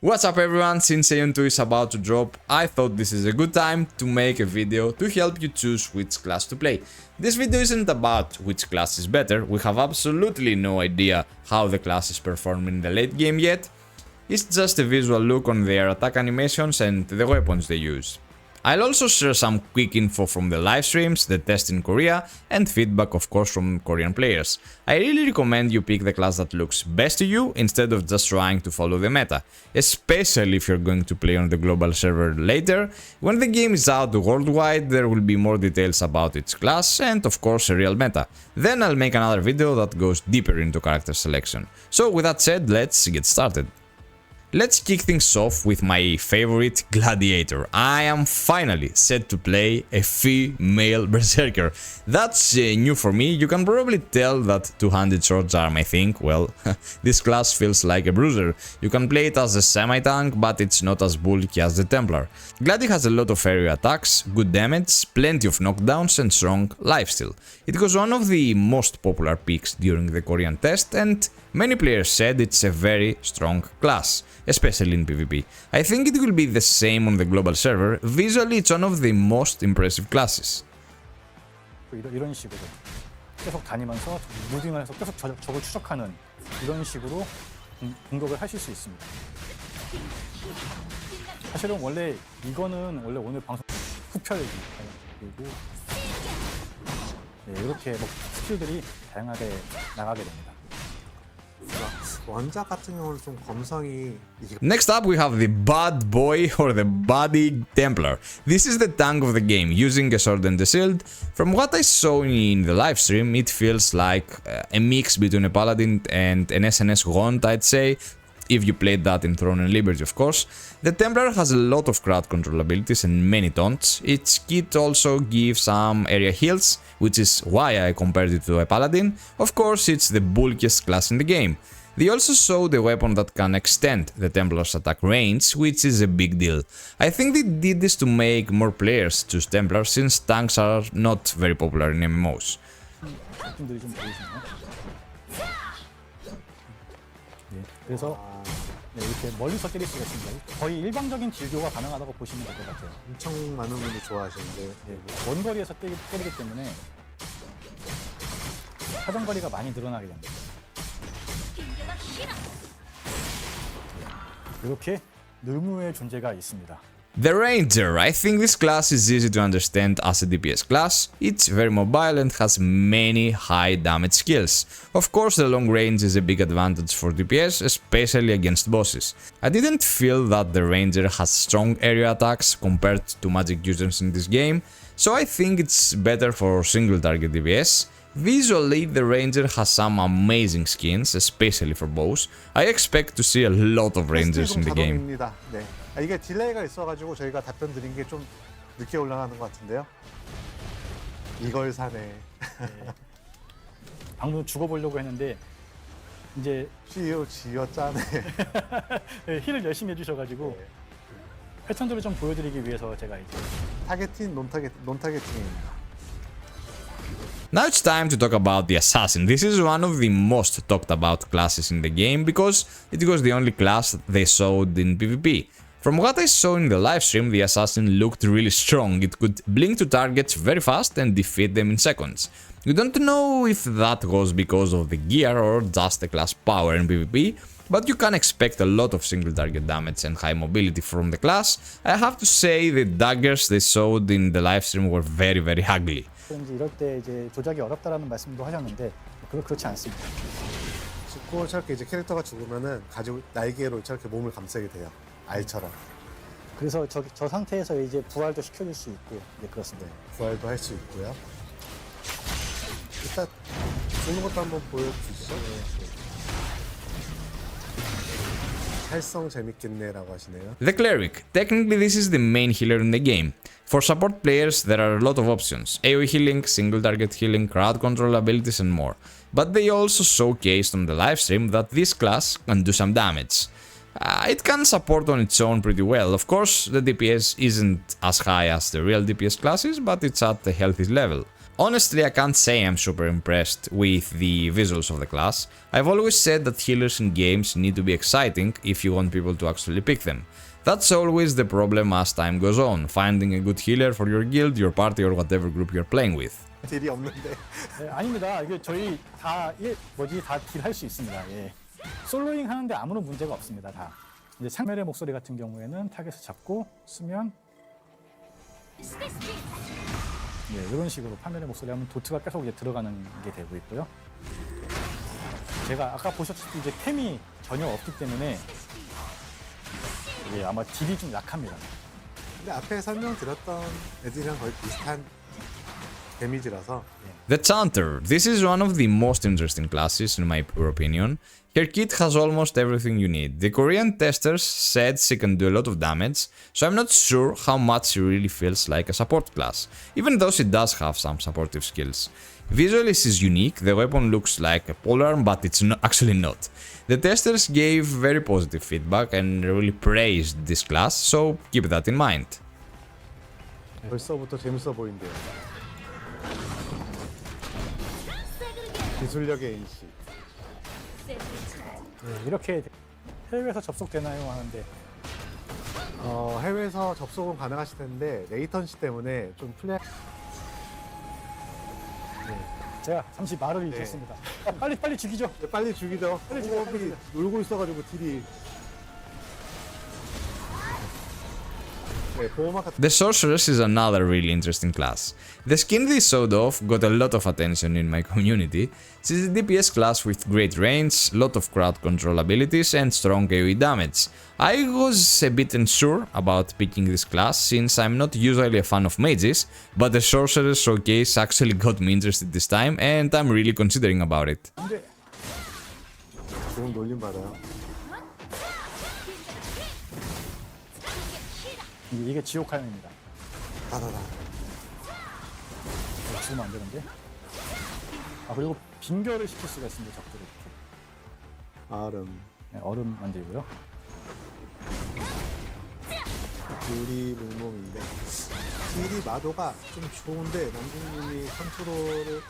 What's up everyone, since Aion 2 is about to drop, I thought this is a good time to make a video to help you choose which class to play. This video isn't about which class is better, we have absolutely no idea how the classes perform in the late game yet. It's just a visual look on their attack animations and the weapons they use. I'll also share some quick info from the live streams, the test in Korea, and feedback of course from Korean players. I really recommend you pick the class that looks best to you instead of just trying to follow the meta, especially if you're going to play on the global server later. When the game is out worldwide, there will be more details about its class and of course a real meta. Then I'll make another video that goes deeper into character selection. So with that said, let's get started. Let's kick things off with my favorite Gladiator. I am finally set to play a female berserker. That's new for me. You can probably tell that two-handed swords are my thing. Well, this class feels like a bruiser. You can play it as a semi-tank, but it's not as bulky as the Templar. Gladi has a lot of area attacks, good damage, plenty of knockdowns and strong lifesteal. It was one of the most popular picks during the Korean test and many players said it's a very strong class, especially in PvP. I think it will be the same on the global server. Visually, it's one of the most impressive classes. 이런 식으로 계속 다니면서 무빙을 해서 계속 적을 추적하는 이런 식으로 공격을 하실 수 있습니다. 사실은 원래 이거는 원래 오늘 방송 후편이고 그리고 이렇게 뭐 스킬들이 다양하게 나가게 됩니다. 원작 같은 경우는 좀 검성이 Next up we have the bad boy or the body Templar. This is the tank of the game, using a sword and a shield. From what I saw in the live stream, it feels like a mix between a paladin and an SNS Gaunt, I'd say, if you played that in Throne and Liberty of course. The Templar has a lot of crowd control abilities and many taunts. Its kit also gives some area heals, which is why I compared it to a paladin. Of course, it's the bulkiest class in the game. They also showed a weapon that can extend the Templar's attack range, which is a big deal. I think they did this to make more players choose Templar, since tanks are not very popular in MMOs. 그래서 이렇게 멀리서 때릴 수가 있습니다. 거의 일방적인 딜교가 가능하다고 보시면 될 것 같아요. 엄청 많은 분이 좋아하시는데 원거리에서 때리기 때문에 사정거리가 많이 늘어나게 됩니다. 이렇게 늘무의 존재가 있습니다. The Ranger. I think this class is easy to understand as a DPS class. It's very mobile and has many high damage skills. Of course, the long range is a big advantage for DPS, especially against bosses. I didn't feel that the Ranger has strong area attacks compared to magic users in this game, so I think it's better for single target DPS. Visually, the Ranger has some amazing skins, especially for bows. I expect to see a lot of Rangers in the game. 네. 이게 딜레이가 있어가지고 저희가 답변 드린 게 좀 늦게 올라가는 것 같은데요. 이걸 사네. 방금 죽어보려고 했는데 이제 지어 짜네. 힐을 열심히 해주셔가지고 패턴들을 좀 보여드리기 위해서 제가 이제 타겟팅, 논타겟팅입니다. Now it's time to talk about the Assassin. This is one of the most talked about classes in the game because it was the only class they showed in PvP. From what I saw in the livestream, the Assassin looked really strong. It could blink to targets very fast and defeat them in seconds. We don't know if that was because of the gear or just the class power in PvP, but you can expect a lot of single target damage and high mobility from the class. I have to say the daggers they showed in the livestream were very ugly. 이럴 때 이제 조작이 어렵다라는 말씀도 하셨는데 그렇지 않습니다. 죽고 저렇게 이제 캐릭터가 죽으면은 가지고 날개로 저렇게 몸을 감싸게 돼요. 알처럼. 그래서 저 상태에서 이제 부활도 시켜줄 수 있고 그렇습니다. 부활도 할 수 있고요. 일단 죽는 것도 한번 보여주시죠. 활성 재밌겠네라고 하시네요. The Cleric. Technically this is the main healer in the game. For support players there are a lot of options. AoE healing, single target healing, crowd control abilities and more. But they also showcased on the livestream that this class can do some damage. It can support on its own pretty well. Of course, the DPS isn't as high as the real DPS classes, but it's at a healthy level. Honestly, I can't say I'm super impressed with the visuals of the class. I've always said that healers in games need to be exciting if you want people to actually pick them. That's always the problem as time goes on, finding a good healer for your guild, your party or whatever group you're playing with. 딜이 없는데. 네, 아닙니다. 이게 저희 다 다 딜할 수 있습니다. 예. 솔로잉 하는데 아무런 문제가 없습니다. 다. 이제 창멸의 목소리 같은 경우에는 타겟을 잡고 쓰면 이런 식으로 파멸의 목소리 하면 도트가 계속 이제 들어가는 게 되고 있고요. 제가 아까 보셨듯이 이제 템이 전혀 없기 때문에 아마 딜이 좀 약합니다. 근데 앞에 설명드렸던 애들이랑 거의 비슷한 데미지라서. The Chanter. This is one of the most interesting classes in my opinion. Her kit has almost everything you need. The Korean testers said she can do a lot of damage, so I'm not sure how much she really feels like a support class, even though she does have some supportive skills. Visually she's unique, the weapon looks like a polearm, but it's actually not. The testers gave very positive feedback and really praised this class, so keep that in mind. 벌써부터 재밌어 보인대요. 기술력의 인식. 이렇게 해외에서 접속되나요 하는데 해외에서 접속은 가능하실 텐데 레이턴시 때문에 좀 플레이. 제가 잠시 말을 잃겠습니다. 빨리 죽이죠. 빨리 죽이죠. 호흡이 놀고 있어가지고 딜이. The Sorceress is another really interesting class. The skin they showed off got a lot of attention in my community. She's a DPS class with great range, lot of crowd control abilities and strong AoE damage. I was a bit unsure about picking this class since I'm not usually a fan of mages, but the Sorceress showcase actually got me interested this time and I'm really considering about it. 좋은 놀림 받아요. 이게 지옥화염입니다. 다다다. 죽으면 안 되는데. 그리고 빙결을 시킬 수가 있습니다. 적들을. 얼음. 네, 얼음 만들고요. 딜이 물몸인데 딜이 마도가 좀 좋은데 남궁님이 컨트롤을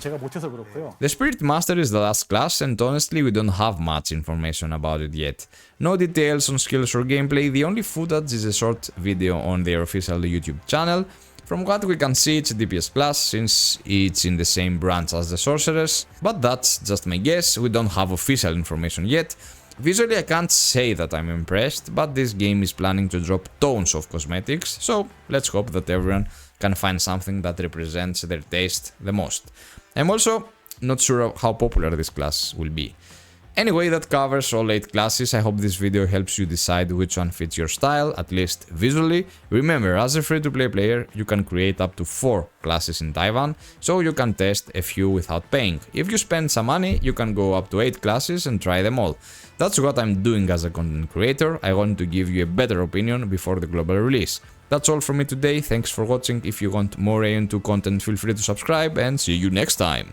제가 못해서 그렇고요. The Spiritmaster is the last class and honestly we don't have much information about it yet. No details on skills or gameplay, the only footage is a short video on their official YouTube channel. From what we can see it's a DPS class since it's in the same branch as the Sorceress, but that's just my guess, we don't have official information yet. Visually I can't say that I'm impressed, but this game is planning to drop tons of cosmetics, so let's hope that everyone can find something that represents their taste the most. I'm also not sure how popular this class will be. Anyway, that covers all 8 classes. I hope this video helps you decide which one fits your style, at least visually. Remember, as a free-to-play player, you can create up to 4 classes in Taiwan, so you can test a few without paying. If you spend some money, you can go up to 8 classes and try them all. That's what I'm doing as a content creator. I want to give you a better opinion before the global release. That's all from me today, thanks for watching. If you want more Aion 2 content, feel free to subscribe and see you next time.